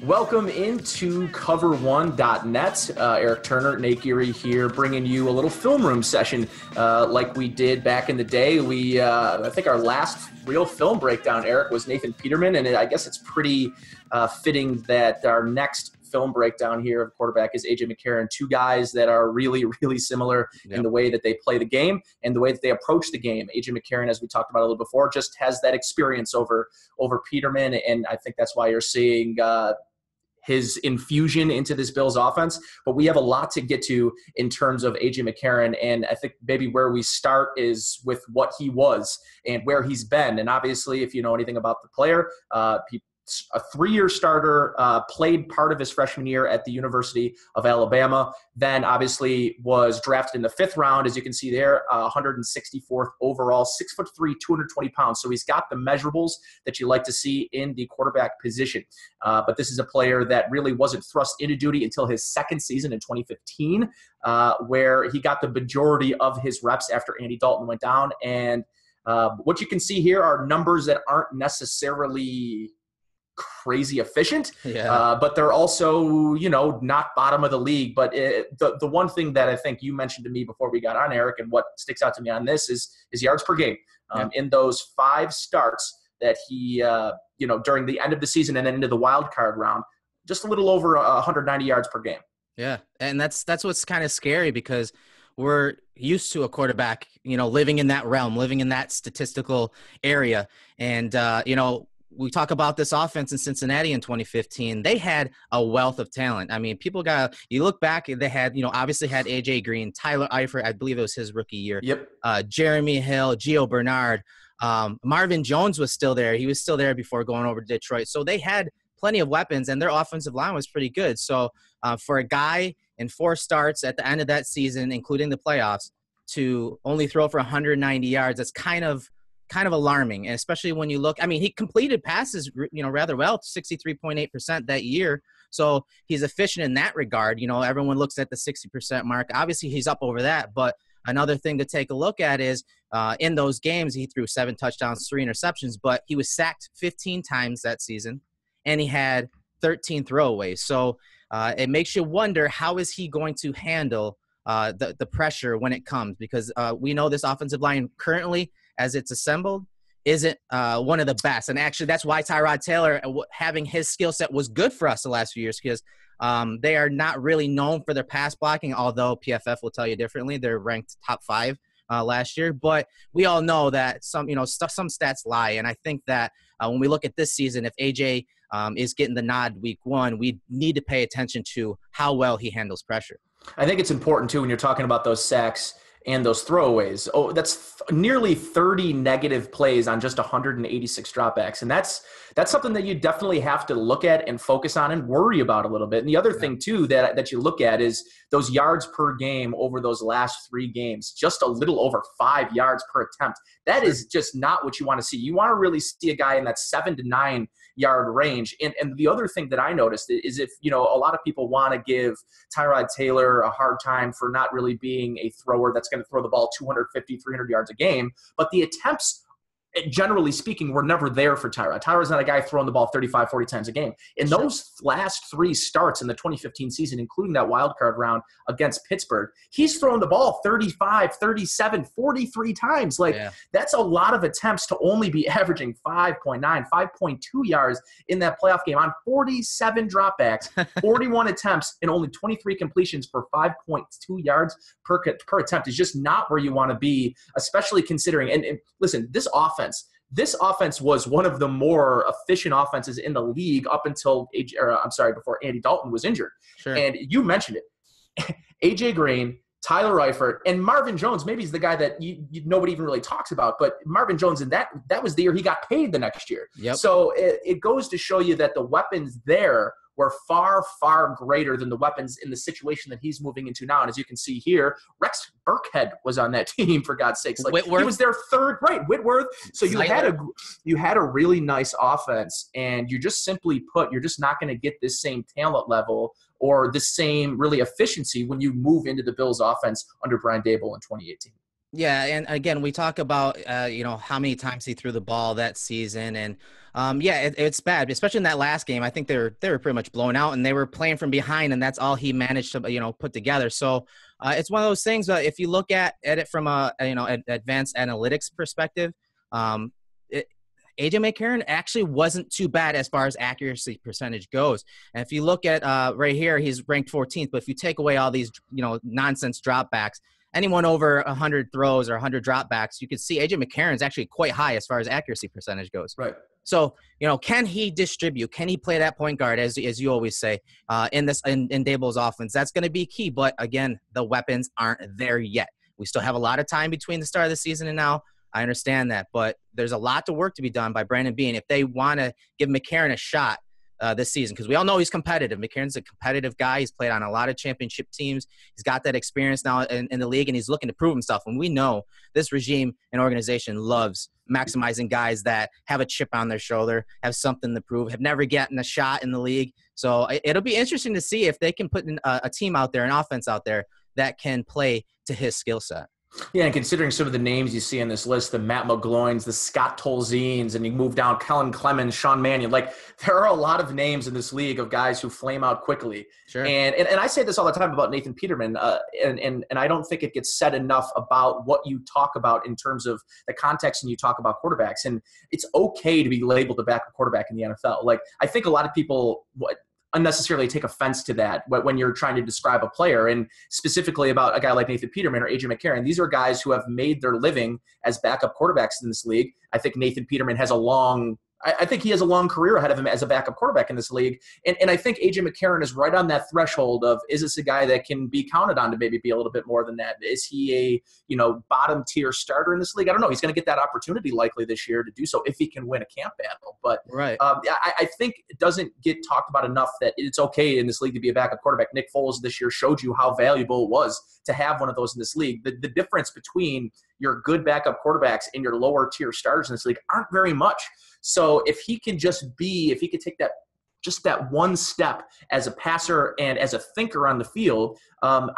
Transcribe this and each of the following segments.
Welcome into cover1.net. Erik Turner, Nate Geary here, bringing you a little film room session like we did back in the day. I think our last real film breakdown, Erik, was Nathan Peterman, and I guess it's pretty fitting that our next film breakdown here of quarterback is AJ McCarron. Two guys that are really, really similar in the way that they play the game and the way that they approach the game. AJ McCarron, as we talked about a little before, just has that experience over Peterman, and I think that's why you're seeing his infusion into this Bills offense. But we have a lot to get to in terms of AJ McCarron, and I think maybe where we start is with what he was and where he's been. And obviously, if you know anything about the player, a 3-year starter, played part of his freshman year at the University of Alabama, then obviously was drafted in the 5th round, as you can see there, 164th overall, 6'3", 220 pounds. So he's got the measurables that you like to see in the quarterback position. But this is a player that really wasn't thrust into duty until his second season in 2015, where he got the majority of his reps after Andy Dalton went down. And what you can see here are numbers that aren't necessarily crazy efficient, but they're also, not bottom of the league. But the one thing that I think you mentioned to me before we got on, Erik, and what sticks out to me on this is yards per game. In those 5 starts that he, during the end of the season and then into the wild card round, just a little over 190 yards per game. Yeah, and that's what's kind of scary, because we're used to a quarterback, living in that realm, living in that statistical area. And, we talk about this offense in Cincinnati in 2015. They had a wealth of talent. I mean, you look back, they had, obviously had AJ Green, Tyler Eifert, I believe it was his rookie year. Yep. Jeremy Hill, Gio Bernard. Marvin Jones was still there. He was still there before going over to Detroit. So they had plenty of weapons, and their offensive line was pretty good. So for a guy in 4 starts at the end of that season, including the playoffs, to only throw for 190 yards, that's kind of alarming, and especially when you look, he completed passes, rather well, 63.8% that year. So he's efficient in that regard. Everyone looks at the 60% mark. Obviously, he's up over that. But another thing to take a look at is in those games, he threw 7 touchdowns, 3 interceptions, but he was sacked 15 times that season, and he had 13 throwaways. So it makes you wonder, how is he going to handle the pressure when it comes? Because we know this offensive line currently, as it's assembled, isn't one of the best. And actually, that's why Tyrod Taylor, having his skill set, was good for us the last few years, because they are not really known for their pass blocking, although PFF will tell you differently. They're ranked top 5 last year. But we all know that some stats lie. And I think that when we look at this season, if AJ is getting the nod week 1, we need to pay attention to how well he handles pressure. I think it's important, too, when you're talking about those sacks and those throwaways. Oh, that's nearly 30 negative plays on just 186 dropbacks. And that's something that you definitely have to look at and focus on and worry about a little bit. And the other thing, too, that you look at is those yards per game over those last 3 games, just a little over 5 yards per attempt. That is just not what you want to see. You want to really see a guy in that 7 to 9 yard range. And the other thing that I noticed is, if, a lot of people want to give Tyrod Taylor a hard time for not really being a thrower that's going to throw the ball 250, 300 yards a game, but the attempts, generally speaking, were never there for Tyrod. Tyrod's not a guy throwing the ball 35, 40 times a game. In those last 3 starts in the 2015 season, including that wild card round against Pittsburgh, he's thrown the ball 35, 37, 43 times. That's a lot of attempts to only be averaging 5.9, 5.2 yards in that playoff game on 47 dropbacks, 41 attempts, and only 23 completions for 5.2 yards per attempt is just not where you want to be, especially considering, and listen, this offense was one of the more efficient offenses in the league up until before Andy Dalton was injured. Sure. And you mentioned it. AJ Green, Tyler Eifert, and Marvin Jones, maybe he's the guy that nobody even really talks about, but Marvin Jones, and that was the year he got paid the next year. Yep. So it goes to show you that the weapons there were far, far greater than the weapons in the situation that he's moving into now. And as you can see here, Rex Burkhead was on that team, for God's sakes. Whitworth. He was their 3rd, right, Whitworth. So you had a really nice offense, and you're just not going to get this same talent level or the same really efficiency when you move into the Bills offense under Brian Daboll in 2018. Yeah, and again, we talk about, how many times he threw the ball that season, and Yeah, it's bad, especially in that last game. I think they were pretty much blown out, and they were playing from behind, and that's all he managed to put together. So it's one of those things. If you look at it from a advanced analytics perspective, AJ McCarron actually wasn't too bad as far as accuracy percentage goes. And if you look at right here, he's ranked 14th. But if you take away all these nonsense dropbacks, anyone over 100 throws or 100 dropbacks, you can see AJ McCarron's actually quite high as far as accuracy percentage goes. Right. So, can he distribute? Can he play that point guard, as you always say, in Daboll's offense? That's going to be key. But, again, the weapons aren't there yet. We still have a lot of time between the start of the season and now. I understand that. But there's a lot of work to be done by Brandon Beane if they want to give McCarron a shot this season, because we all know he's competitive. McCarron's a competitive guy. He's played on a lot of championship teams. He's got that experience now in the league, and he's looking to prove himself. And we know this regime and organization loves maximizing guys that have a chip on their shoulder, have something to prove, have never gotten a shot in the league. So it'll be interesting to see if they can put a team out there, an offense out there that can play to his skill set. Yeah, and considering some of the names you see on this list, the Matt McGloins, the Scott Tolzienes, and you move down Kellen Clemens, Sean Mannion, there are a lot of names in this league of guys who flame out quickly. Sure. And I say this all the time about Nathan Peterman, and I don't think it gets said enough about what you talk about in terms of the context when you talk about quarterbacks. And it's okay to be labeled a backup quarterback in the NFL. I think a lot of people unnecessarily take offense to that when you're trying to describe a player, and specifically about a guy like Nathan Peterman or AJ McCarron. These are guys who have made their living as backup quarterbacks in this league. I think Nathan Peterman has a long career ahead of him as a backup quarterback in this league. And I think AJ McCarron is right on that threshold of, is this a guy that can be counted on to maybe be a little bit more than that? Is he a, bottom tier starter in this league? I don't know. He's going to get that opportunity likely this year to do so if he can win a camp battle. But right. I think it doesn't get talked about enough that it's okay in this league to be a backup quarterback. Nick Foles this year showed you how valuable it was to have one of those in this league. The difference between your good backup quarterbacks and your lower tier starters in this league aren't very much. So if he can take that one step as a passer and as a thinker on the field, I'm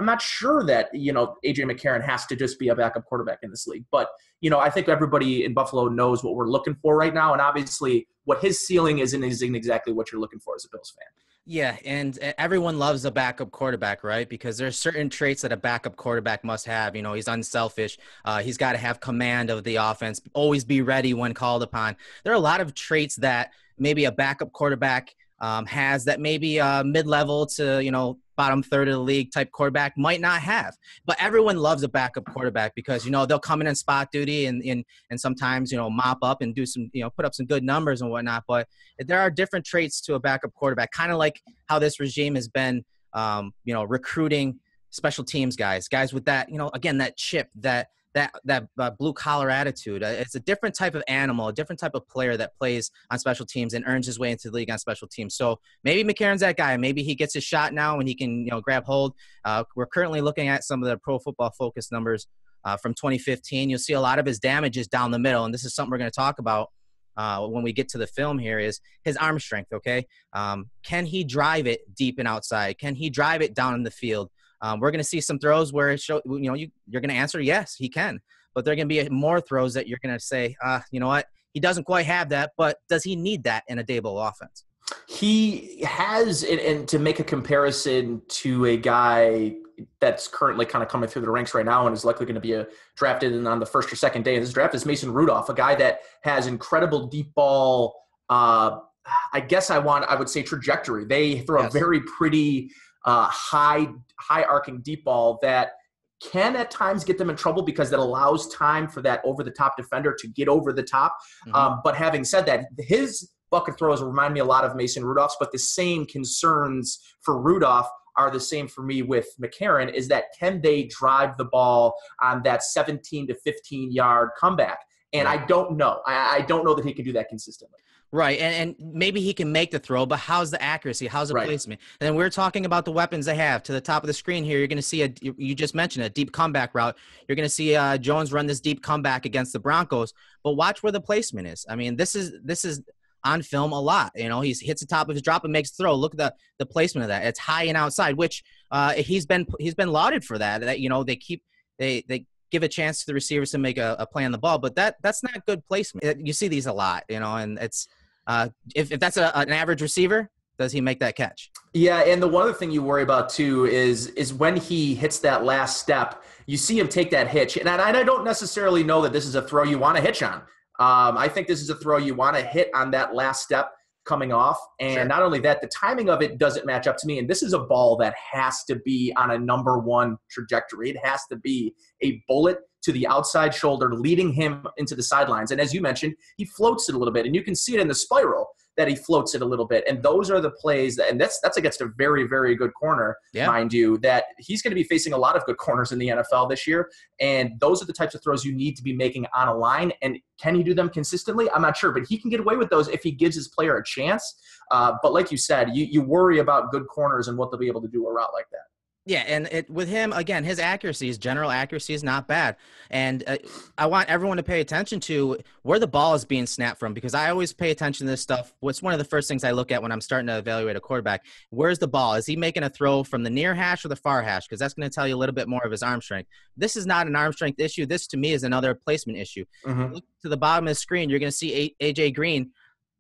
not sure that, AJ McCarron has to just be a backup quarterback in this league. But, I think everybody in Buffalo knows what we're looking for right now. And obviously what his ceiling isn't exactly what you're looking for as a Bills fan. Yeah, and everyone loves a backup quarterback, right? Because there's certain traits that a backup quarterback must have. He's unselfish. He's got to have command of the offense, always be ready when called upon. There are a lot of traits that maybe a backup quarterback has that maybe a mid-level to, bottom third of the league type quarterback might not have. But everyone loves a backup quarterback because, they'll come in spot duty and sometimes, mop up and do some, put up some good numbers and whatnot. But there are different traits to a backup quarterback, kind of like how this regime has been, recruiting special teams guys with that, again, that chip, that blue collar attitude. It's a different type of animal, a different type of player that plays on special teams and earns his way into the league on special teams. So maybe McCarron's that guy. Maybe he gets his shot now and he can, grab hold. We're currently looking at some of the Pro Football Focus numbers from 2015. You'll see a lot of his damage is down the middle. And this is something we're going to talk about when we get to the film here, is his arm strength. Okay. Can he drive it deep and outside? Can he drive it down in the field? We're going to see some throws where you're going to answer, yes, he can. But there are going to be more throws that you're going to say, you know what, he doesn't quite have that, but does he need that in a Daboll offense? He has, and to make a comparison to a guy that's currently kind of coming through the ranks right now and is likely going to be drafted on the first or second day of this draft, is Mason Rudolph, a guy that has incredible deep ball, I would say trajectory. They throw a very pretty high arcing deep ball that can at times get them in trouble because that allows time for that over the top defender to get over the top. Mm-hmm. But having said that, his bucket throws remind me a lot of Mason Rudolph's, but the same concerns for Rudolph are the same for me with McCarron, is that can they drive the ball on that 17 to 15 yard comeback? And I don't know. I don't know that he can do that consistently. Right, and maybe he can make the throw, but how's the accuracy? How's the placement? And then we're talking about the weapons they have. To the top of the screen here, you're going to see you just mentioned a deep comeback route. You're going to see Jones run this deep comeback against the Broncos, but watch where the placement is. I mean, this is on film a lot. He hits the top of his drop and makes the throw. Look at the placement of that. It's high and outside, which he's been lauded for that. That they give a chance to the receivers to make a play on the ball. But that's not good placement. You see these a lot, and it's if that's an average receiver, does he make that catch? Yeah, and the one other thing you worry about too is when he hits that last step, you see him take that hitch. And I don't necessarily know that this is a throw you want to hitch on. I think this is a throw you want to hit on that last step coming off. And Sure. Not only that, the timing of it doesn't match up to me. And this is a ball that has to be on a number one trajectory. It has to be a bullet to the outside shoulder, leading him into the sidelines. And as you mentioned, he floats it a little bit. And you can see it in the spiral that he floats it a little bit. And those are the plays and that's against a very, very good corner, mind you, that he's going to be facing a lot of good corners in the NFL this year. And those are the types of throws you need to be making on a line. And can he do them consistently? I'm not sure, but he can get away with those if he gives his player a chance. But like you said, you worry about good corners and what they'll be able to do a route like that. Yeah, and with him, again, his general accuracy is not bad. And I want everyone to pay attention to where the ball is being snapped from, because I always pay attention to this stuff. What's one of the first things I look at when I'm starting to evaluate a quarterback? Where's the ball? Is he making a throw from the near hash or the far hash? Because that's going to tell you a little bit more of his arm strength. This is not an arm strength issue. This, to me, is another placement issue. Look to the bottom of the screen. You're going to see AJ Green.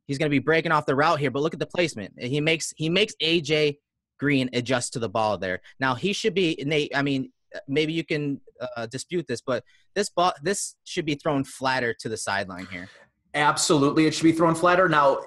He's going to be breaking off the route here, but look at the placement. He makes AJ Green adjust to the ball there. Now he should be, Nate, I mean, maybe you can dispute this, but this should be thrown flatter to the sideline here. Absolutely. It should be thrown flatter. Now,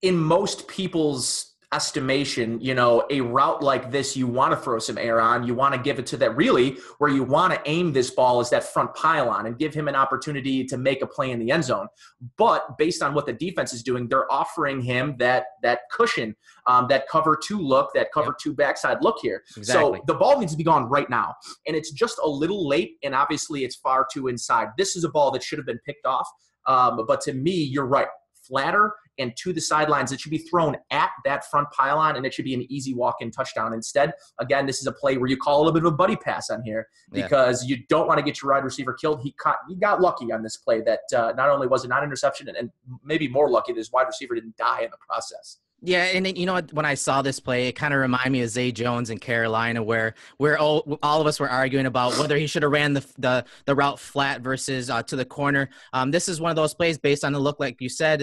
in most people's estimation, a route like this, you want to throw some air on. You want to give it to that, really where you want to aim this ball is that front pylon and give him an opportunity to make a play in the end zone. But based on what the defense is doing, they're offering him that cushion, that cover two look, that cover two backside look here. Exactly. So the ball needs to be gone right now. And it's just a little late, and obviously it's far too inside. This is a ball that should have been picked off. But to me, you're right. Flatter and to the sidelines. It should be thrown at that front pylon, and it should be an easy walk-in touchdown. Instead, again, this is a play where you call a little bit of a buddy pass on here because you don't want to get your wide receiver killed. He got lucky on this play that not only was it not an interception, and maybe more lucky that his wide receiver didn't die in the process. Yeah, and you know what? When I saw this play, it kind of reminded me of Zay Jones in Carolina, where all of us were arguing about whether he should have ran the route flat versus to the corner. This is one of those plays based on the look, like you said.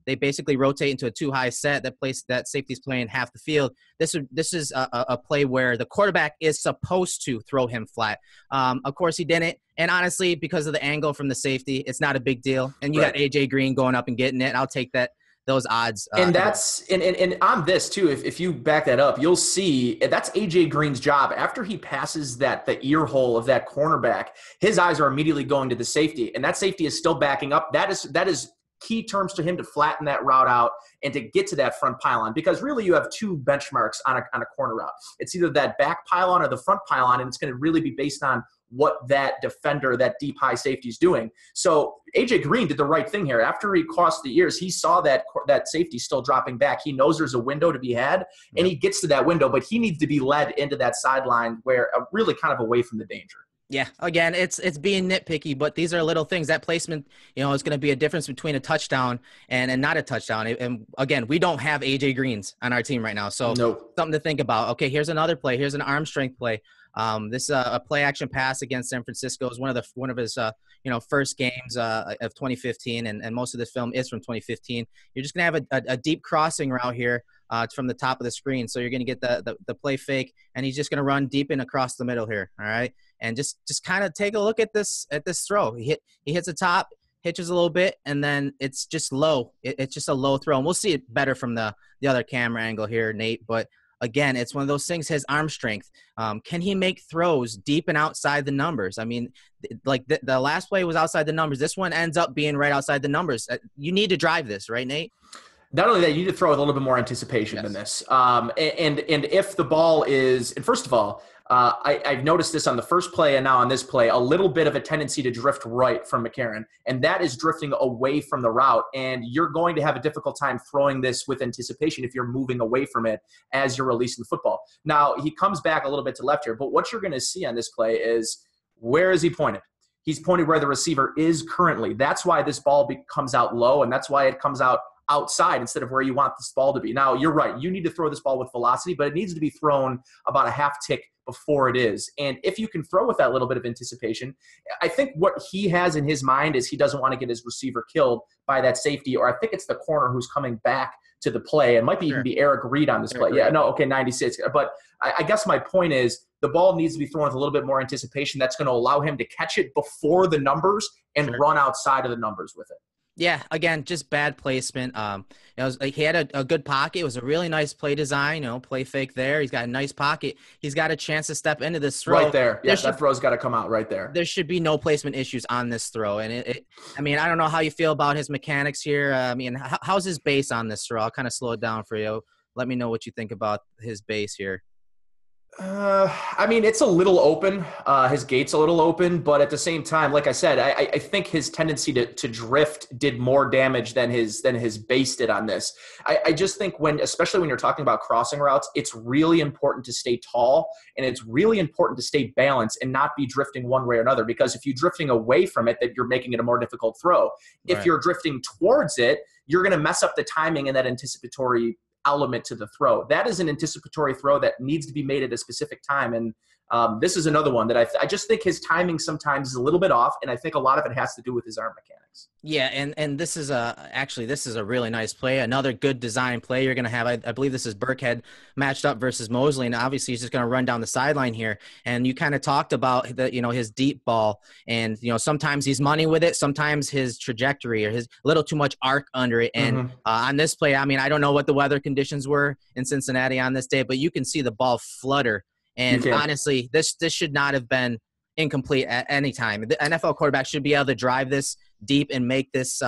They basically rotate into a two-high set. That safety's playing half the field. This is a play where the quarterback is supposed to throw him flat. Of course, he didn't. And honestly, because of the angle from the safety, it's not a big deal. And you got AJ Green going up and getting it. I'll take those odds. And that's and on this too, if you back that up, you'll see that's AJ Green's job. After he passes the ear hole of that cornerback, his eyes are immediately going to the safety, and that safety is still backing up. That is key terms to him to flatten that route out and to get to that front pylon, because really you have two benchmarks on a corner route. It's either that back pylon or the front pylon, and it's going to really be based on what that defender, that deep high safety is doing. So AJ Green did the right thing here. After he crossed the ears, he saw that safety still dropping back. He knows there's a window to be had, and he gets to that window, but he needs to be led into that sideline where really kind of away from the danger. Yeah, again, it's being nitpicky, but these are little things. That placement, is going to be a difference between a touchdown and not a touchdown. And again, we don't have AJ Greens on our team right now, so something to think about. Okay, here's another play. Here's an arm strength play. This a play action pass against San Francisco is one of his first games of 2015, and most of this film is from 2015. You're just gonna have a deep crossing route here from the top of the screen, so you're gonna get the play fake, and he's just gonna run deep and across the middle here. All right, and just kind of take a look at this throw. He hits the top, hitches a little bit, and then it's just low. It's just a low throw, and we'll see it better from the other camera angle here, Nate, but. Again, it's one of those things, his arm strength. Can he make throws deep and outside the numbers? I mean, like the last play was outside the numbers. This one ends up being right outside the numbers. You need to drive this, right, Nate? Not only that, you need to throw with a little bit more anticipation than this. And if the ball is – and first of all, I've noticed this on the first play and now on this play, a little bit of a tendency to drift right from McCarron, and that is drifting away from the route, and you're going to have a difficult time throwing this with anticipation if you're moving away from it as you're releasing the football. Now, he comes back a little bit to left here, but what you're going to see on this play is where is he pointed? He's pointed where the receiver is currently. That's why this ball comes out low, and that's why it comes out outside instead of where you want this ball to be. Now, you're right. You need to throw this ball with velocity, but it needs to be thrown about a half tick before it is. And if you can throw with that little bit of anticipation, I think what he has in his mind is he doesn't want to get his receiver killed by that safety, or I think it's the corner who's coming back to the play. It might be even be Erik Reed on this play. Yeah, no, okay, 96. But I guess my point is the ball needs to be thrown with a little bit more anticipation. That's going to allow him to catch it before the numbers and run outside of the numbers with it. Yeah, again, just bad placement. He had a good pocket. It was a really nice play design. Play fake there. He's got a nice pocket. He's got a chance to step into this throw right there. Yeah, that throw's got to come out right there. There should be no placement issues on this throw. And I don't know how you feel about his mechanics here. How's his base on this throw? I'll kind of slow it down for you. Let me know what you think about his base here. It's a little open. His gate's a little open, but at the same time, like I said, I think his tendency to drift did more damage than his base did on this. I just think especially when you're talking about crossing routes, it's really important to stay tall and it's really important to stay balanced and not be drifting one way or another, because if you're drifting away from it, that you're making it a more difficult throw. If you're drifting towards it, you're going to mess up the timing and that anticipatory element to the throw. That is an anticipatory throw that needs to be made at a specific time. And this is another one that I just think his timing sometimes is a little bit off, and I think a lot of it has to do with his arm mechanics. Yeah, and this is a really nice play. Another good design play you're going to have. I believe this is Burkhead matched up versus Mosley, and obviously he's just going to run down the sideline here. And you kind of talked about his deep ball, and sometimes he's money with it, sometimes his trajectory or his little too much arc under it. And on this play, I don't know what the weather conditions were in Cincinnati on this day, but you can see the ball flutter. And honestly, this should not have been incomplete at any time. The NFL quarterback should be able to drive this deep and make this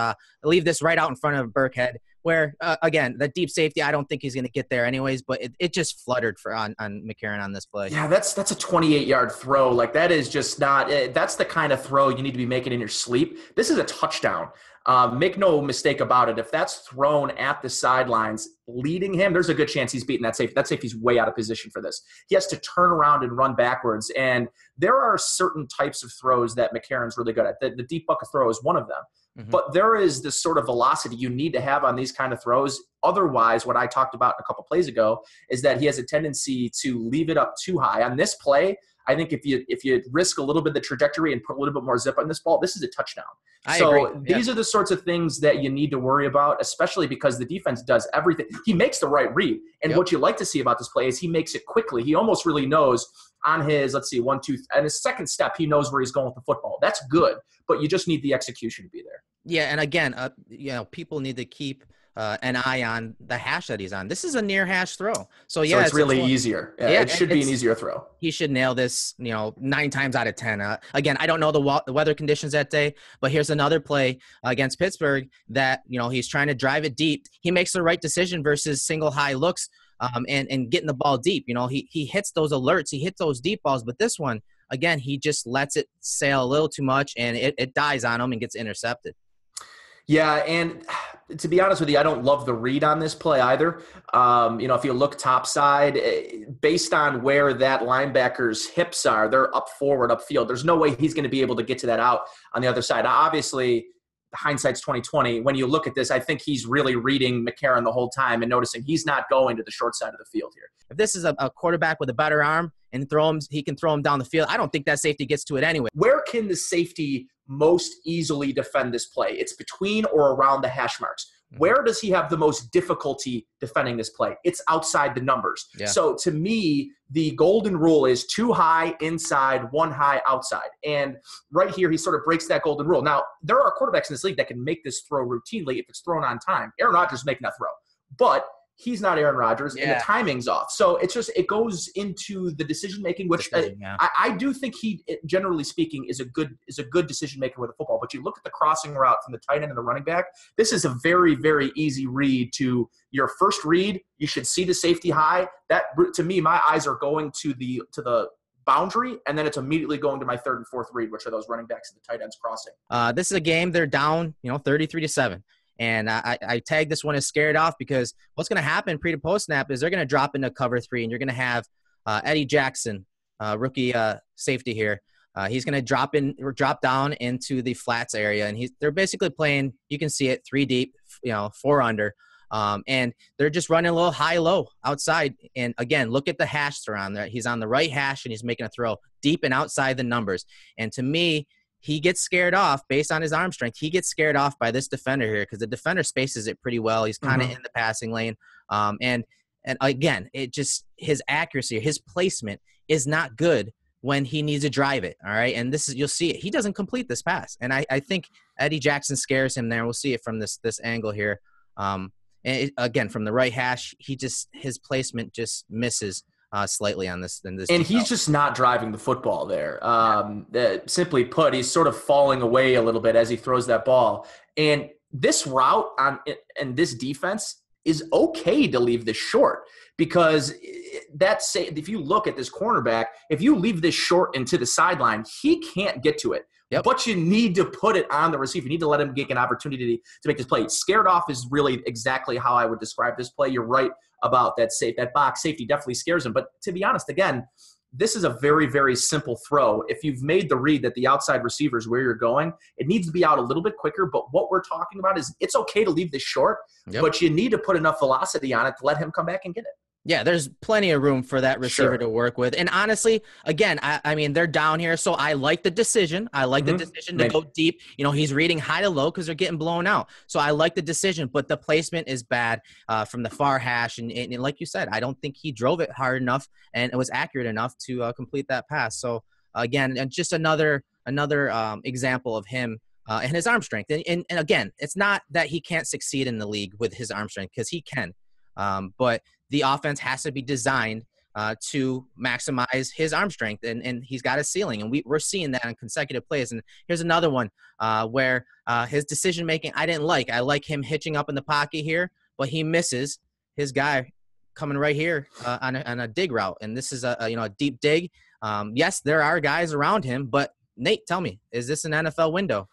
leave this right out in front of Burkhead, where again, the deep safety, I don't think he's going to get there anyways, but it just fluttered on McCarron on this play. Yeah, that's a 28-yard throw. Like, that is just not that's the kind of throw you need to be making in your sleep. This is a touchdown. Make no mistake about it. If that's thrown at the sidelines, leading him, there's a good chance he's beating that safety. That safety's way out of position for this. He has to turn around and run backwards. And there are certain types of throws that McCarron's really good at. The deep bucket throw is one of them. But there is this sort of velocity you need to have on these kind of throws. Otherwise, what I talked about a couple plays ago is that he has a tendency to leave it up too high. On this play, I think if you risk a little bit of the trajectory and put a little bit more zip on this ball, this is a touchdown. I agree. These are the sorts of things that you need to worry about, especially because the defense does everything. He makes the right read. And what you like to see about this play is he makes it quickly. He almost really knows on his, and his second step, he knows where he's going with the football. That's good, but you just need the execution to be there. Yeah, and again, people need to keep an eye on the hash that he's on. This is a near hash throw. So it's really easier. Yeah, it should be an easier throw. He should nail this, 9 times out of 10. Again, I don't know the weather conditions that day, but here's another play against Pittsburgh that, he's trying to drive it deep. He makes the right decision versus single high looks and getting the ball deep. He hits those alerts. He hits those deep balls. But this one, again, he just lets it sail a little too much, and it dies on him and gets intercepted. Yeah, and to be honest with you, I don't love the read on this play either. If you look topside, based on where that linebacker's hips are, they're up forward, upfield. There's no way he's going to be able to get to that out on the other side. Obviously, hindsight's 2020. When you look at this, I think he's really reading McCarron the whole time and noticing he's not going to the short side of the field here. If this is a quarterback with a better arm and he can throw him down the field, I don't think that safety gets to it anyway. Where can the safety most easily defend this play? It's between or around the hash marks. Where does he have the most difficulty defending this play? It's outside the numbers. Yeah. So to me, the golden rule is 2 high inside, 1 high outside. And right here, he sort of breaks that golden rule. Now, there are quarterbacks in this league that can make this throw routinely if it's thrown on time. Aaron Rodgers is making that throw. But he's not Aaron Rodgers, and the timing's off. So it goes into the decision-making, which I do think he, generally speaking, is a good decision-maker with a football. But you look at the crossing route from the tight end and the running back, this is a very, very easy read to your first read. You should see the safety high. That, to me, my eyes are going to the boundary, and then it's immediately going to my third and fourth read, which are those running backs and the tight ends crossing. This is a game they're down, 33-7. And I tagged this one as scared off because what's going to happen pre to post snap is they're going to drop into cover 3, and you're going to have Eddie Jackson, rookie safety here. He's going to drop down into the flats area, and they're basically playing. You can see it 3 deep 4 under. And they're just running a little high-low outside. And again, look at the hash they're on there. He's on the right hash and he's making a throw deep and outside the numbers. And to me, he gets scared off based on his arm strength. He gets scared off by this defender here because the defender spaces it pretty well. He's kind of in the passing lane. And again, his accuracy, his placement is not good when he needs to drive it. All right. And you'll see it. He doesn't complete this pass. And I think Eddie Jackson scares him there. We'll see it from this angle here. And again, from the right hash, his placement just misses slightly on this. And he's just not driving the football there. Simply put, he's sort of falling away a little bit as he throws that ball. And this route and this defense is okay to leave this short because if you look at this cornerback, if you leave this short into the sideline, he can't get to it. Yep. But you need to put it on the receiver. You need to let him get an opportunity to make this play. Scared off is really exactly how I would describe this play. You're right about that box safety definitely scares him. But to be honest, again, this is a very, very simple throw. If you've made the read that the outside receiver is where you're going, it needs to be out a little bit quicker. But what we're talking about is it's okay to leave this short, but you need to put enough velocity on it to let him come back and get it. Yeah, there's plenty of room for that receiver to work with. And honestly, again, I mean, they're down here, so I like the decision. I like the decision to go deep. He's reading high to low because they're getting blown out. So I like the decision, but the placement is bad from the far hash. And like you said, I don't think he drove it hard enough and it was accurate enough to complete that pass. So, again, and just another example of him and his arm strength. And again, it's not that he can't succeed in the league with his arm strength because he can. But the offense has to be designed to maximize his arm strength, and he's got a ceiling, and we're seeing that on consecutive plays. And here's another one where his decision-making I didn't like. I like him hitching up in the pocket here, but he misses his guy coming right here on a dig route, and this is a deep dig. Yes, there are guys around him, but Nate, tell me, is this an NFL window?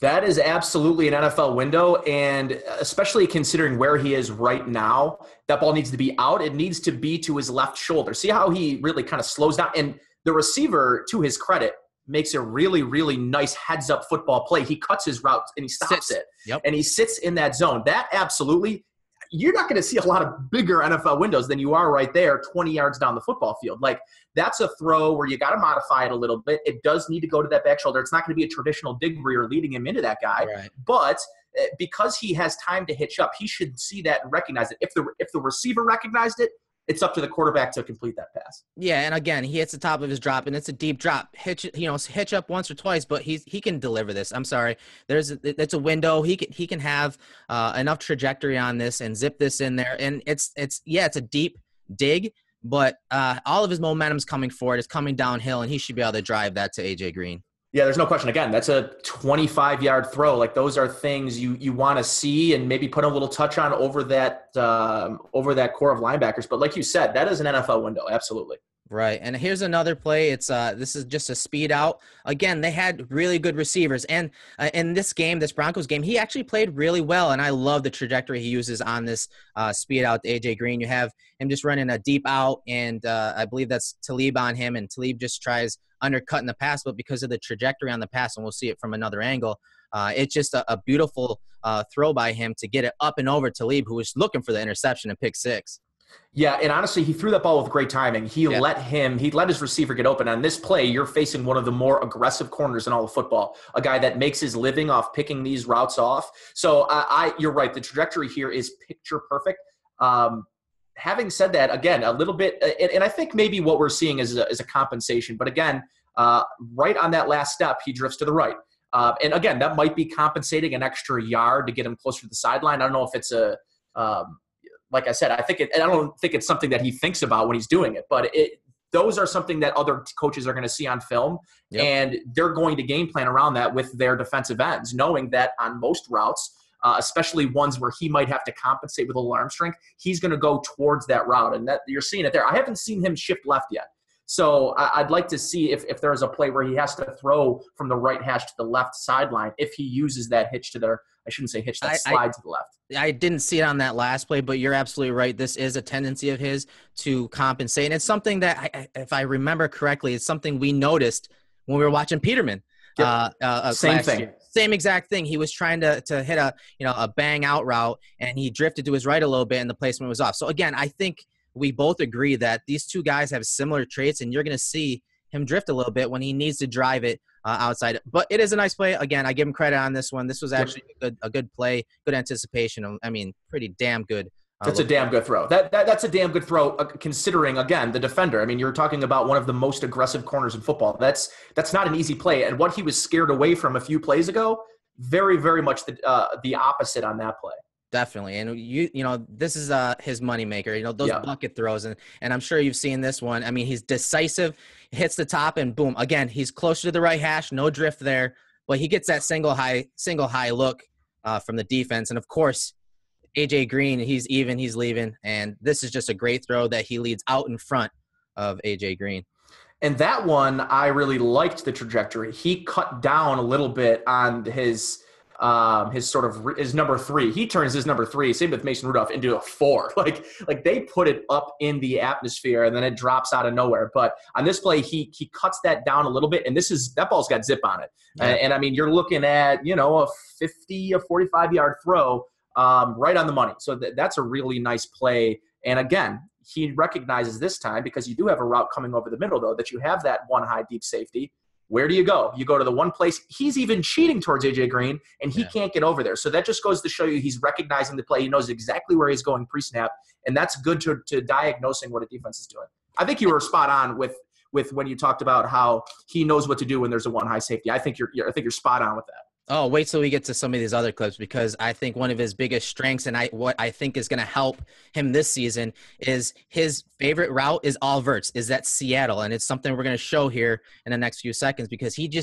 That is absolutely an NFL window, and especially considering where he is right now, that ball needs to be out. It needs to be to his left shoulder. See how he really kind of slows down? And the receiver, to his credit, makes a really, really nice heads-up football play. He cuts his route, and he stops it. Yep. And he sits in that zone. That absolutely – you're not going to see a lot of bigger NFL windows than you are right there 20 yards down the football field. Like, that's a throw where you got to modify it a little bit. It does need to go to that back shoulder. It's not going to be a traditional dig where you're leading him into that guy. Right. But because he has time to hitch up, he should see that and recognize it. If the receiver recognized it, it's up to the quarterback to complete that pass. Yeah, and again, he hits the top of his drop, and it's a deep drop. Hitch up once or twice, but he can deliver this. I'm sorry, it's a window. He can have enough trajectory on this and zip this in there, and it's a deep dig, but all of his momentum's coming forward. It's coming downhill, and he should be able to drive that to AJ Green. Yeah, there's no question. Again, that's a 25-yard throw. Like, those are things you want to see and maybe put a little touch on over that core of linebackers. But like you said, that is an NFL window. Absolutely. Right. And here's another play. This is just a speed out. Again, they had really good receivers. And in this Broncos game, he actually played really well. And I love the trajectory he uses on this speed out to AJ Green. You have him just running a deep out, and I believe that's Talib on him. And Talib just tries undercutting the pass, but because of the trajectory on the pass, and we'll see it from another angle, it's just a beautiful throw by him to get it up and over Talib, who was looking for the interception and pick six. Yeah, and honestly, he threw that ball with great timing. He let his receiver get open. On this play, you're facing one of the more aggressive corners in all of football, a guy that makes his living off picking these routes off. So you're right. The trajectory here is picture perfect. Having said that, again, a little bit, and I think maybe what we're seeing is a compensation. But again, right on that last step, he drifts to the right. And again, that might be compensating an extra yard to get him closer to the sideline. I don't know if it's like I said, I don't think it's something that he thinks about when he's doing it. But those are something that other coaches are going to see on film, and they're going to game plan around that with their defensive ends, knowing that on most routes, especially ones where he might have to compensate with a little arm strength, he's going to go towards that route, and that you're seeing it there. I haven't seen him shift left yet. So I'd like to see if there's a play where he has to throw from the right hash to the left sideline, if he uses that hitch to their – I shouldn't say hitch, that slide to the left. I didn't see it on that last play, but you're absolutely right. This is a tendency of his to compensate. And it's something that, if I remember correctly, it's something we noticed when we were watching Peterman. Same thing. Year. Same exact thing. He was trying to hit a bang out route, and he drifted to his right a little bit, and the placement was off. So again, I think we both agree that these two guys have similar traits, and you're going to see him drift a little bit when he needs to drive it outside. But it is a nice play. Again, I give him credit on this one. This was actually a good play, good anticipation. I mean, pretty damn good. That's a damn good throw. That's a damn good throw, considering, again, the defender. I mean, you're talking about one of the most aggressive corners in football. That's not an easy play. And what he was scared away from a few plays ago, very, very much the opposite on that play. Definitely. And you know, this is his moneymaker, those bucket throws. And I'm sure you've seen this one. I mean, he's decisive, hits the top, and boom, again, he's closer to the right hash, no drift there, but he gets that single high look from the defense. And of course, AJ Green, he's leaving. And this is just a great throw that he leads out in front of AJ Green. And that one, I really liked the trajectory. He cut down a little bit on his number 3. He turns his number 3, same with Mason Rudolph, into a 4. Like they put it up in the atmosphere, and then it drops out of nowhere. But on this play, he cuts that down a little bit, and that ball's got zip on it. Yeah. And I mean, you're looking at, a 45-yard throw right on the money. So that's a really nice play. And again, he recognizes this time, because you do have a route coming over the middle, though, that you have that one high deep safety. Where do you go? You go to the one place. He's even cheating towards AJ Green, and he can't get over there. So that just goes to show you he's recognizing the play. He knows exactly where he's going pre-snap, and that's good to diagnosing what a defense is doing. I think you were spot on with when you talked about how he knows what to do when there's a one high safety. I think you're spot on with that. Oh, wait till we get to some of these other clips, because I think one of his biggest strengths, and what I think is going to help him this season, is his favorite route is all verts, is that Seattle. And it's something we're going to show here in the next few seconds, because here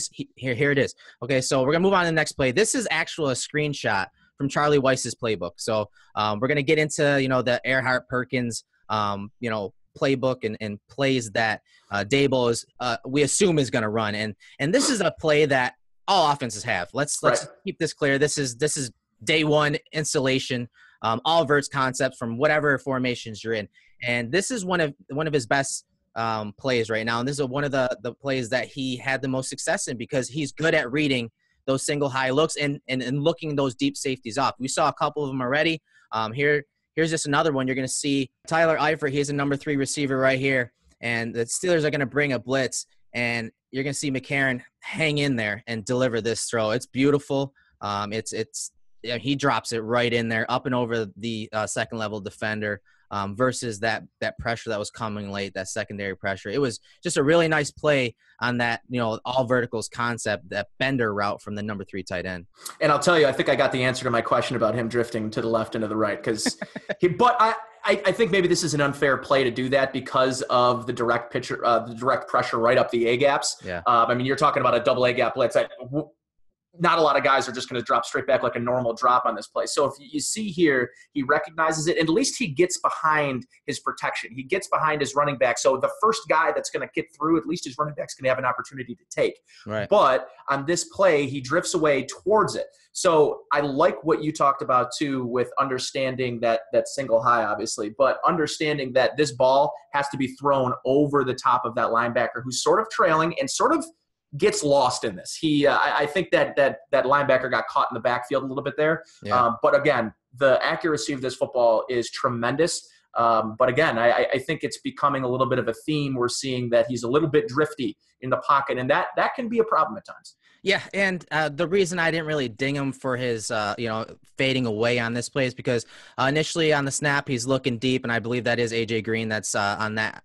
it is. Okay, so we're going to move on to the next play. This is actually a screenshot from Charlie Weiss's playbook. So we're going to get into, the Earhart Perkins, playbook and plays that Dable is, we assume, is going to run. And this is a play that all offenses have. Let's keep this clear. This is day one installation, all verts concepts from whatever formations you're in. And this is one of his best plays right now. And this is one of the plays that he had the most success in, because he's good at reading those single high looks and looking those deep safeties off. We saw a couple of them already. Here's just another one. You're going to see Tyler Eifert. He's a number 3 receiver right here. And the Steelers are going to bring a blitz, and you're going to see McCarron hang in there and deliver this throw. It's beautiful. He drops it right in there, up and over the second level defender, versus that pressure that was coming late, that secondary pressure. It was just a really nice play on that, all verticals concept, that bender route from the number 3 tight end. And I'll tell you, I think I got the answer to my question about him drifting to the left and to the right, because I think maybe this is an unfair play to do that because of the direct pressure right up the A gaps. Yeah. I mean, you're talking about a double A gap blitz. Not a lot of guys are just going to drop straight back like a normal drop on this play. So if you see here, he recognizes it, and at least he gets behind his protection. He gets behind his running back. So the first guy that's going to get through, at least his running back's going to have an opportunity to take. Right. But on this play, he drifts away towards it. So I like what you talked about too, with understanding that single high, obviously, but understanding that this ball has to be thrown over the top of that linebacker who's sort of trailing and sort of gets lost in this. I think that linebacker got caught in the backfield a little bit there. Yeah. But again, the accuracy of this football is tremendous. But again, I think it's becoming a little bit of a theme. We're seeing that he's a little bit drifty in the pocket, and that can be a problem at times. Yeah, and the reason I didn't really ding him for his, fading away on this play is because initially on the snap, he's looking deep, and I believe that is AJ Green that's on that,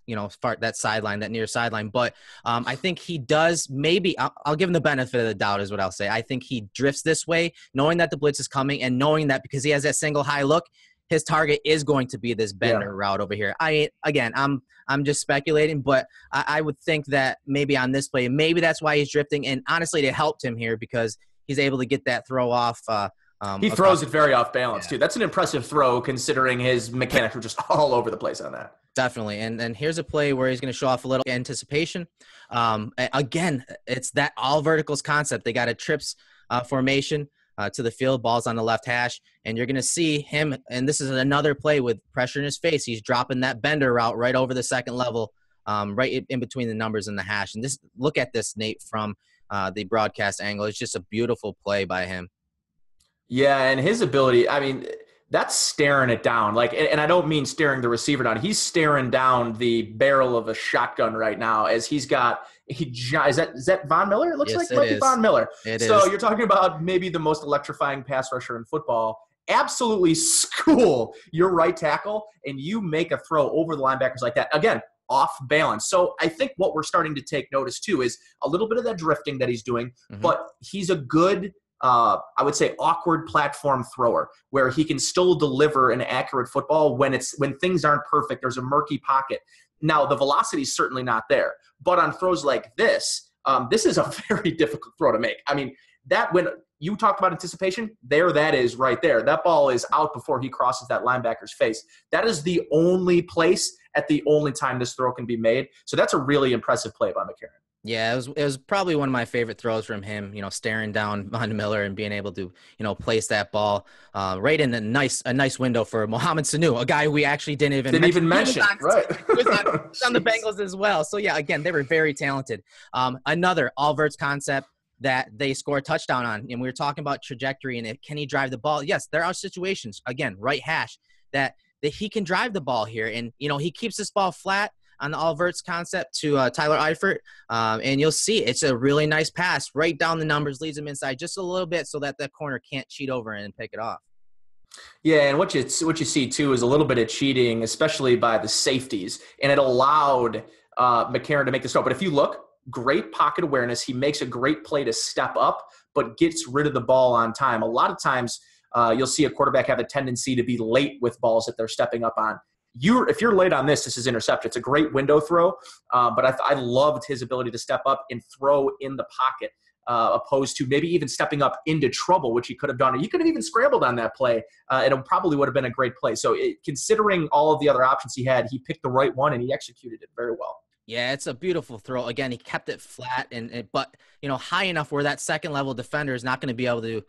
that sideline, that near sideline. But I think he does maybe – I'll give him the benefit of the doubt is what I'll say. I think he drifts this way, knowing that the blitz is coming and knowing that because he has that single high look, his target is going to be this bender route over here. I'm just speculating, but I would think that maybe on this play, maybe that's why he's drifting. And honestly, it helped him here because he's able to get that throw off. He throws it very off balance, too. That's an impressive throw considering his mechanics were just all over the place on that. Definitely. And here's a play where he's going to show off a little anticipation. Again, it's that all verticals concept. They got a trips formation to the field, balls on the left hash, and you're going to see him, and this is another play with pressure in his face. He's dropping that bender route right over the second level, right in between the numbers and the hash. And look at this, Nate, from the broadcast angle. It's just a beautiful play by him. Yeah, and his ability, I mean, that's staring it down. Like, and I don't mean staring the receiver down. He's staring down the barrel of a shotgun right now as he's got – is that Von Miller? It looks like it might be Von Miller. So you're talking about maybe the most electrifying pass rusher in football. Absolutely school your right tackle, and you make a throw over the linebackers like that. Again, off balance. So I think what we're starting to take notice too is a little bit of that drifting that he's doing, but he's a good – I would say awkward platform thrower where he can still deliver an accurate football when things aren't perfect. There's a murky pocket. Now the velocity is certainly not there, but on throws like this is a very difficult throw to make. I mean, that when you talked about anticipation, that is right there. That ball is out before he crosses that linebacker's face. That is the only place at the only time this throw can be made. So that's a really impressive play by McCarron. Yeah, it was probably one of my favorite throws from him, staring down Von Miller and being able to, place that ball right in a nice window for Mohamed Sanu, a guy we actually didn't even mention. Right. He was on the Bengals as well. So, yeah, again, they were very talented. Another all-verts concept that they score a touchdown on, and we were talking about trajectory and can he drive the ball? Yes, there are situations, again, right hash, that he can drive the ball here. And, he keeps this ball flat on the all-verts concept to Tyler Eifert, and you'll see it's a really nice pass right down the numbers, leads him inside just a little bit so that the corner can't cheat over and pick it off. Yeah, and what you see too is a little bit of cheating, especially by the safeties, and it allowed McCarron to make this throw. But if you look, great pocket awareness. He makes a great play to step up, but gets rid of the ball on time. A lot of times you'll see a quarterback have a tendency to be late with balls that they're stepping up on. If you're late on this is interception. It's a great window throw, but I loved his ability to step up and throw in the pocket, opposed to maybe even stepping up into trouble, which he could have done. Or he could have even scrambled on that play, and it probably would have been a great play. So considering all of the other options he had, he picked the right one, and he executed it very well. Yeah, it's a beautiful throw. Again, he kept it flat but high enough where that second level defender is not going to be able to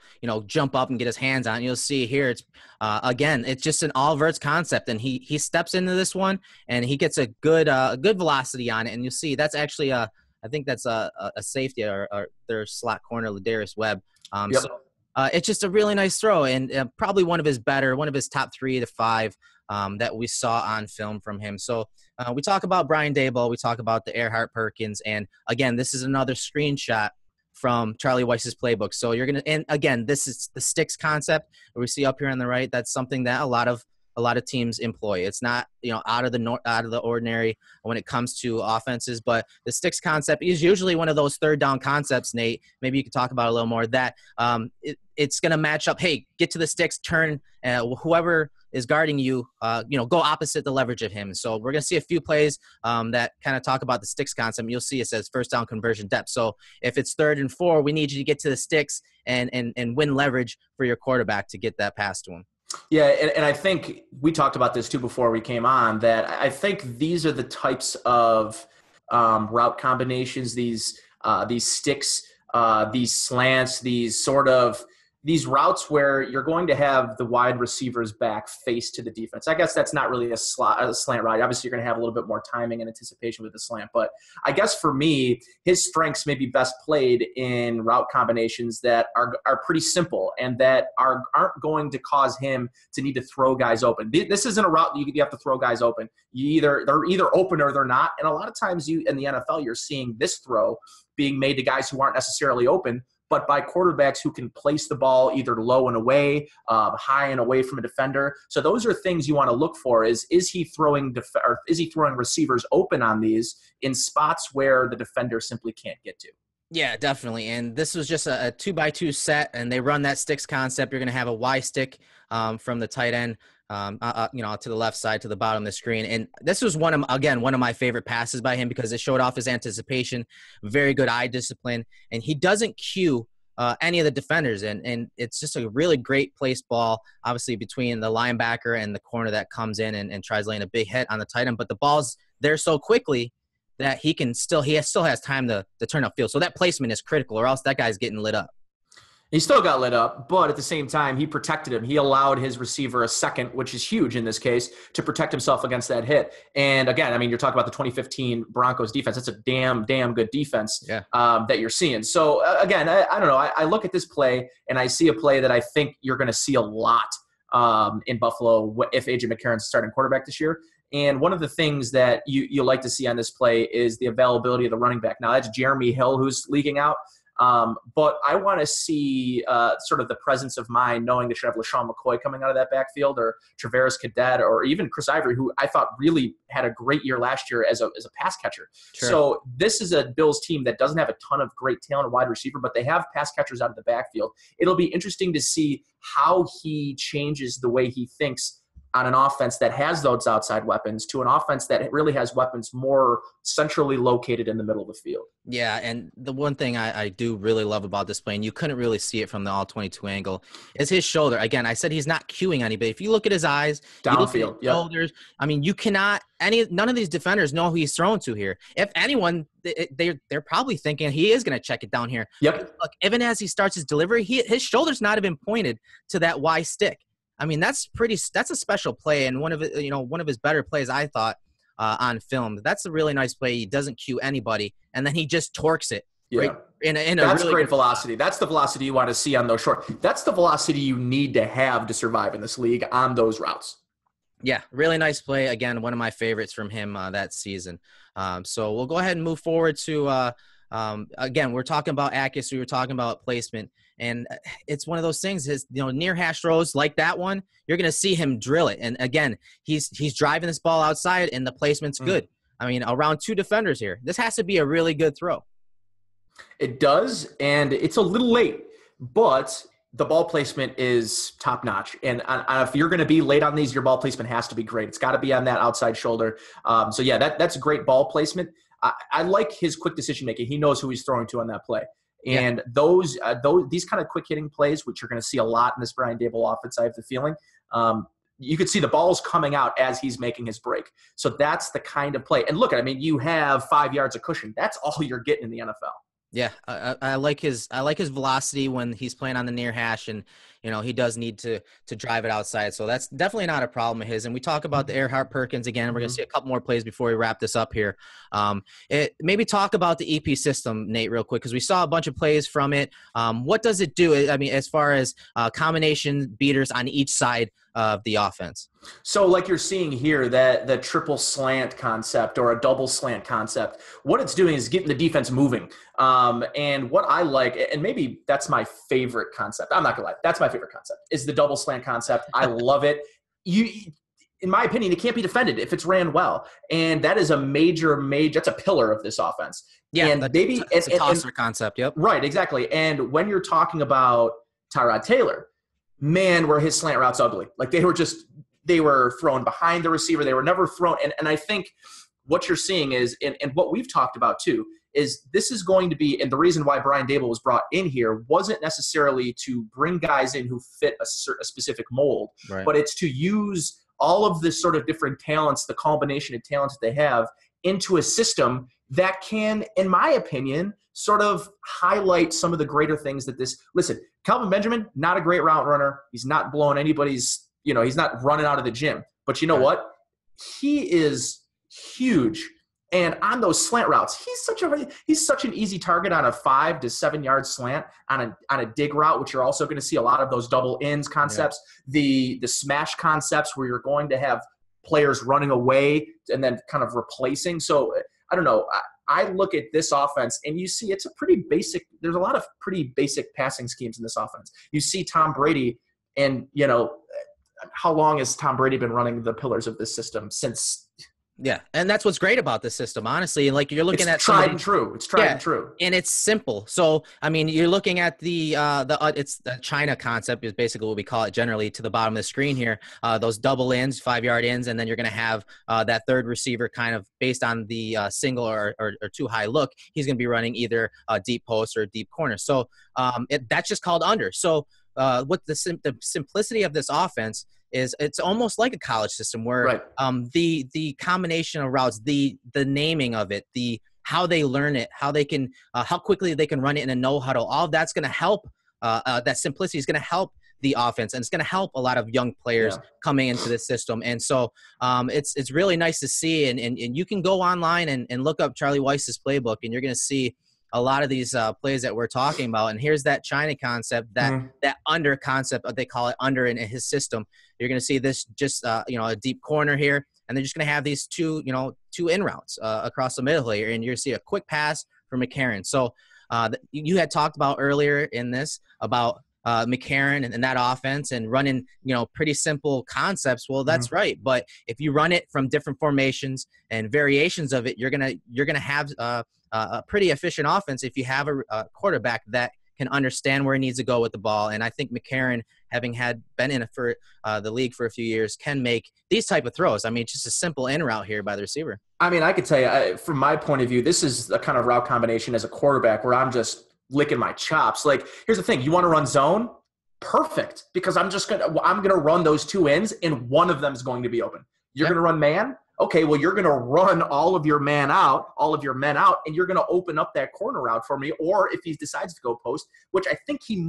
jump up and get his hands on it. You'll see here it's again, it's just an all-verts concept, and he steps into this one and he gets a good velocity on it, and you'll see that's actually I think that's a safety or their slot corner, Ladarius Webb. Yep. So it's just a really nice throw, and probably one of his top 3 to 5 that we saw on film from him. So we talk about Brian Daboll, we talk about the Earhart Perkins, and again, this is another screenshot from Charlie Weiss's playbook. So and again, this is the sticks concept where we see up here on the right. That's something that a lot of teams employ. It's not out of the ordinary when it comes to offenses, but the sticks concept is usually one of those third down concepts. Nate, maybe you could talk about it a little more. That it's going to match up. Hey, get to the sticks, turn, whoever is guarding you, go opposite the leverage of him. So we're going to see a few plays that kind of talk about the sticks concept. You'll see it says first down conversion depth. So if it's 3rd and 4, we need you to get to the sticks and win leverage for your quarterback to get that pass to him. Yeah, and I think we talked about this too before we came on, that I think these are the types of route combinations, these sticks, these slants, these routes where you're going to have the wide receiver's back face to the defense. I guess that's not really a slant route. Obviously, you're going to have a little bit more timing and anticipation with the slant. But I guess for me, his strengths may be best played in route combinations that are pretty simple and that aren't going to cause him to need to throw guys open. This isn't a route you have to throw guys open. They're either open or they're not. And a lot of times in the NFL, you're seeing this throw being made to guys who aren't necessarily open, but by quarterbacks who can place the ball either low and away, high and away from a defender. So those are things you want to look for. Is he throwing receivers open on these in spots where the defender simply can't get to? Yeah, definitely. And this was just a 2x2 set, and they run that sticks concept. You're going to have a Y stick from the tight end, to the left side to the bottom of the screen. And this was one of my favorite passes by him because it showed off his anticipation, very good eye discipline, and he doesn't cue any of the defenders. And it's just a really great placed ball, obviously between the linebacker and the corner that comes in and tries laying a big hit on the tight end. But the ball's there so quickly that he still has time to turn upfield. So that placement is critical, or else that guy's getting lit up. He still got lit up, but at the same time, he protected him. He allowed his receiver a second, which is huge in this case, to protect himself against that hit. And again, I mean, you're talking about the 2015 Broncos defense. That's a damn good defense that you're seeing. So again, I don't know. I look at this play and I see a play that I think you're going to see a lot in Buffalo if AJ McCarron's starting quarterback this year. And one of the things that you like to see on this play is the availability of the running back. Now, that's Jeremy Hill who's leaking out. But I want to see sort of the presence of mind knowing that you have LaShawn McCoy coming out of that backfield, or Travaris Cadet, or even Chris Ivory, who I thought really had a great year last year as a pass catcher. Sure. So this is a Bills team that doesn't have a ton of great talent at wide receiver, but they have pass catchers out of the backfield. It'll be interesting to see how he changes the way he thinks on an offense that has those outside weapons to an offense that really has weapons more centrally located in the middle of the field. Yeah, and the one thing I do really love about this play, and you couldn't really see it from the all-22 angle, is his shoulder. Again, I said he's not cueing anybody. If you look at his eyes, downfield, shoulders, I mean, you cannot – none of these defenders know who he's throwing to here. If anyone, they're probably thinking he is going to check it down here. Yep. Look, even as he starts his delivery, his shoulder's not even pointed to that Y stick. I mean, that's a special play, and one of his better plays, I thought, on film. That's a really nice play. He doesn't cue anybody, and then he just torques it. Yeah. Right That's really great velocity. That's the velocity you want to see on those short. That's the velocity you need to have to survive in this league on those routes. Yeah, really nice play. Again, one of my favorites from him that season. So we'll go ahead and move forward to again, we're talking about accuracy. We're talking about placement. And it's one of those things is, near hash throws like that one, you're going to see him drill it. And again, he's driving this ball outside and the placement's good. I mean, around two defenders here. This has to be a really good throw. It does. And it's a little late, but the ball placement is top notch. And if you're going to be late on these, your ball placement has to be great. It's got to be on that outside shoulder. So yeah, that's a great ball placement. I like his quick decision making. He knows who he's throwing to on that play. And these kind of quick hitting plays, which you're going to see a lot in this Brian Daboll offense, I have the feeling, you could see the balls coming out as he's making his break. So that's the kind of play. And look, I mean, you have 5 yards of cushion. That's all you're getting in the NFL. Yeah, I like his velocity when he's playing on the near hash, and he does need to drive it outside. So that's definitely not a problem of his. And we talk about the Earhart Perkins again. We're going to see a couple more plays before we wrap this up here. Maybe talk about the EP system, Nate, real quick, because we saw a bunch of plays from it. What does it do? I mean, as far as combination beaters on each side of the offense. So like you're seeing here, that the triple slant concept or a double slant concept, what it's doing is getting the defense moving. And what I like, and maybe that's my favorite concept, I'm not gonna lie, that's my favorite concept, is the double slant concept. I love it. In my opinion, it can't be defended if it's ran well. And that is a major, that's a pillar of this offense. Yeah, and it's a tosser concept, yep. Right, exactly. And when you're talking about Tyrod Taylor, man, were his slant routes ugly. Like they were thrown behind the receiver. They were never thrown. And I think what you're seeing is, and what we've talked about too, is this is going to be, and the reason why Brian Daboll was brought in here wasn't necessarily to bring guys in who fit a specific mold, right, but it's to use all of this sort of different talents, the combination of talents that they have, into a system that can, in my opinion, sort of highlight some of the greater things that this – listen, Kelvin Benjamin, not a great route runner. He's not blowing anybody's – he's not running out of the gym. But you know what? He is huge. And on those slant routes, he's such an easy target on a 5 to 7 yard slant on a dig route, which you're also going to see a lot of those double ends concepts, the smash concepts where you're going to have players running away and then kind of replacing. So I don't know. I look at this offense and you see it's a pretty basic – there's a lot of pretty basic passing schemes in this offense. You see Tom Brady and, how long has Tom Brady been running the pillars of this system since – yeah, and that's what's great about this system, honestly. And like you're looking at tried and true. It's tried and true, and it's simple. So I mean, you're looking at it's the China concept is basically what we call it generally to the bottom of the screen here. Those double ends, 5 yard ends, and then you're going to have that third receiver kind of based on the single or too high look. He's going to be running either a deep post or a deep corner. So that's just called under. So what the simplicity of this offense is, it's almost like a college system where right, the combination of routes, the naming of it, how they learn it, how they can how quickly they can run it in a no huddle, all of that's going to help that simplicity is going to help the offense, and it's going to help a lot of young players coming into the system. And so it's really nice to see. And you can go online and look up Charlie Weiss's playbook, and you're going to see a lot of these plays that we're talking about. And here's that China concept, that under concept, they call it under in his system. You're going to see this just, a deep corner here, and they're just going to have these two in routes across the middle here, and you're going to see a quick pass for McCarron. So you had talked about earlier in this about McCarron and that offense and running, pretty simple concepts. Well, that's right. But if you run it from different formations and variations of it, you're gonna have a pretty efficient offense if you have a quarterback that can understand where he needs to go with the ball. And I think McCarron, having been in for the league for a few years, can make these type of throws. I mean, just a simple in route here by the receiver. I mean, I could tell you, from my point of view, this is the kind of route combination as a quarterback where I'm just licking my chops. Like, here's the thing. You want to run zone? Perfect. Because I'm going to run those two ends, and one of them is going to be open. You're going to run man? Okay, well, you're going to run all of your men out, and you're going to open up that corner route for me. Or if he decides to go post, which I think he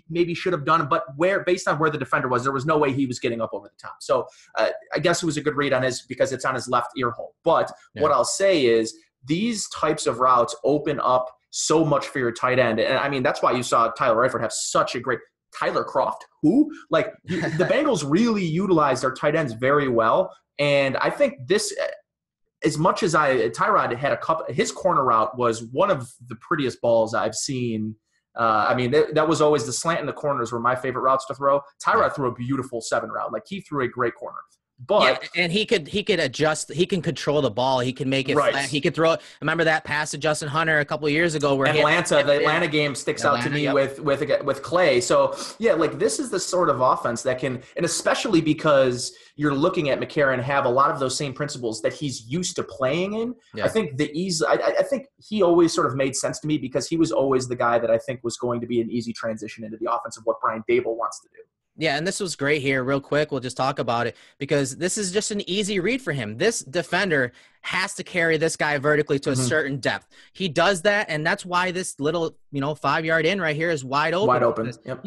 maybe should have done, but based on where the defender was, there was no way he was getting up over the top. So I guess it was a good read on because it's on his left ear hole. But what I'll say is these types of routes open up so much for your tight end. And I mean, that's why you saw Tyler Eifert have such a great Tyler Kroft, the Bengals really utilized their tight ends very well. And I think this, as much as Tyrod had his corner route was one of the prettiest balls I've seen. That was always the slant in the corners were my favorite routes to throw. Tyrod threw a beautiful 7 route. Like, he threw a great corner. But and he could adjust. He can control the ball. He can make it flat. He could throw it. Remember that pass to Justin Hunter a couple of years ago where the Atlanta game sticks out to me with Clay. So this is the sort of offense that can, and especially because you're looking at McCarron have a lot of those same principles that he's used to playing in. I think I think he always sort of made sense to me because he was always the guy that I think was going to be an easy transition into the offense of what Brian Dable wants to do. Yeah, and this was great here. Real quick, we'll just talk about it because this is just an easy read for him. This defender has to carry this guy vertically to a certain depth. He does that, and that's why this little, 5-yard in right here is wide open. Wide open. Yep.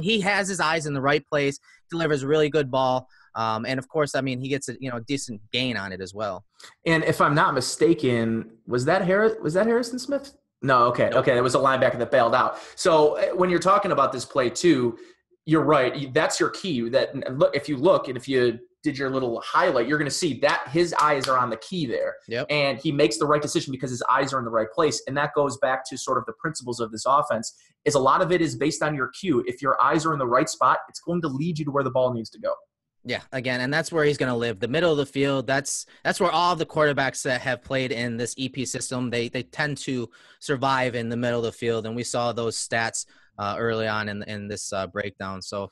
He has his eyes in the right place, delivers a really good ball, and of course, he gets a decent gain on it as well. And if I'm not mistaken, was that Harrison Smith? No, okay, it was a linebacker that bailed out. So when you're talking about this play too. You're right. That's your key. If you did your little highlight, you're going to see that his eyes are on the key there. Yep. And he makes the right decision because his eyes are in the right place. And that goes back to sort of the principles of this offense is a lot of it is based on your cue. If your eyes are in the right spot, it's going to lead you to where the ball needs to go. Yeah, again, and that's where he's going to live. The middle of the field, that's where all the quarterbacks that have played in this EP system, they tend to survive in the middle of the field. And we saw those stats early on in this breakdown. So,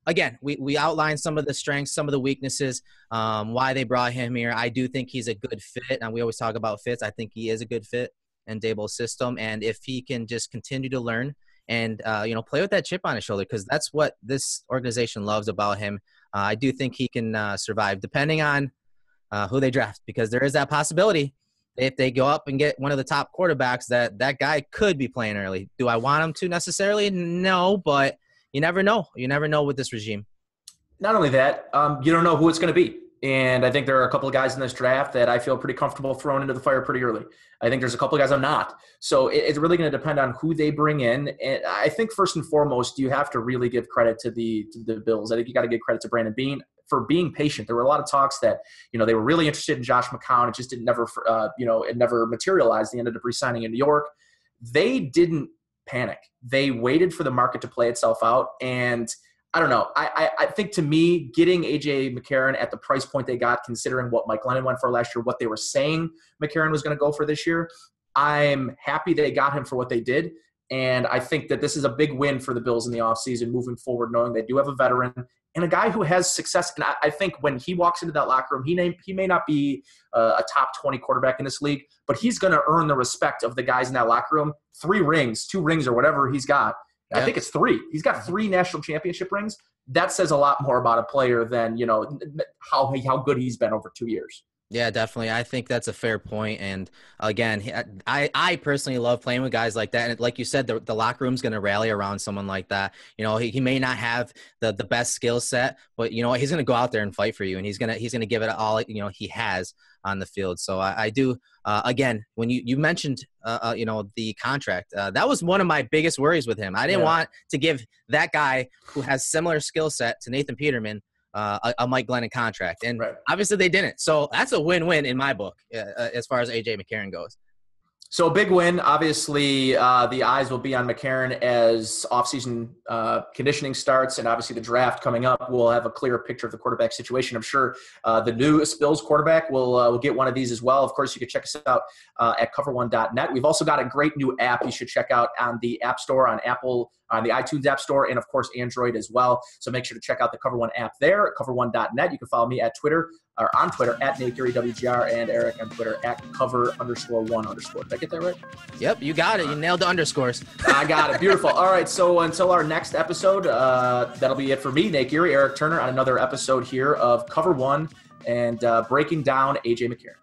again, we outlined some of the strengths, some of the weaknesses, why they brought him here. I do think he's a good fit, and we always talk about fits. I think he is a good fit in Dable's system, and if he can just continue to learn and, play with that chip on his shoulder, because that's what this organization loves about him, I do think he can survive, depending on who they draft, because there is that possibility if they go up and get one of the top quarterbacks that guy could be playing early. Do I want him to necessarily? No, but you never know. You never know with this regime. Not only that, you don't know who it's going to be. And I think there are a couple of guys in this draft that I feel pretty comfortable throwing into the fire pretty early. I think there's a couple of guys I'm not. So it's really going to depend on who they bring in. And I think first and foremost, you have to really give credit to the Bills. I think you got to give credit to Brandon Beane for being patient. There were a lot of talks that, they were really interested in Josh McCown. It just it never materialized. They ended up re-signing in New York. They didn't panic. They waited for the market to play itself out. And I don't know. I think to me, getting AJ McCarron at the price point they got, considering what Mike Glennon went for last year, what they were saying McCarron was going to go for this year, I'm happy they got him for what they did. And I think that this is a big win for the Bills in the offseason moving forward, knowing they do have a veteran and a guy who has success. And I think when he walks into that locker room, he may not be a top 20 quarterback in this league, but he's going to earn the respect of the guys in that locker room. 2 rings or whatever he's got. Yeah. I think it's 3. He's got 3 national championship rings. That says a lot more about a player than, how good he's been over 2 years. Yeah, definitely. I think that's a fair point. And again, I personally love playing with guys like that. And like you said, the locker room's going to rally around someone like that. You know, he may not have the best skill set, but you know, he's going to go out there and fight for you, and he's going to give it all, you know, he has on the field. So I do, again, when you mentioned, you know, the contract, that was one of my biggest worries with him. I didn't want to give that guy who has similar skill set to Nathan Peterman a Mike Glennon contract. And obviously they didn't. So that's a win-win in my book as far as AJ McCarron goes. So a big win. Obviously, the eyes will be on McCarron as offseason conditioning starts, and obviously the draft coming up. We'll have a clearer picture of the quarterback situation. I'm sure the new Spills quarterback will get one of these as well. Of course, you can check us out at cover1.net. We've also got a great new app you should check out on the App Store, on Apple, on the iTunes App Store, and of course Android as well. So make sure to check out the Cover One app there at cover1.net. You can follow me at Twitter, or on Twitter at NateGearyWGR, and Erik on Twitter at cover_1_. Did I get that right? Yep, you got it. You nailed the underscores. I got it. Beautiful. All right, so until our next episode, that'll be it for me, Nate Geary, Erik Turner, on another episode here of Cover One and breaking down AJ McCarron.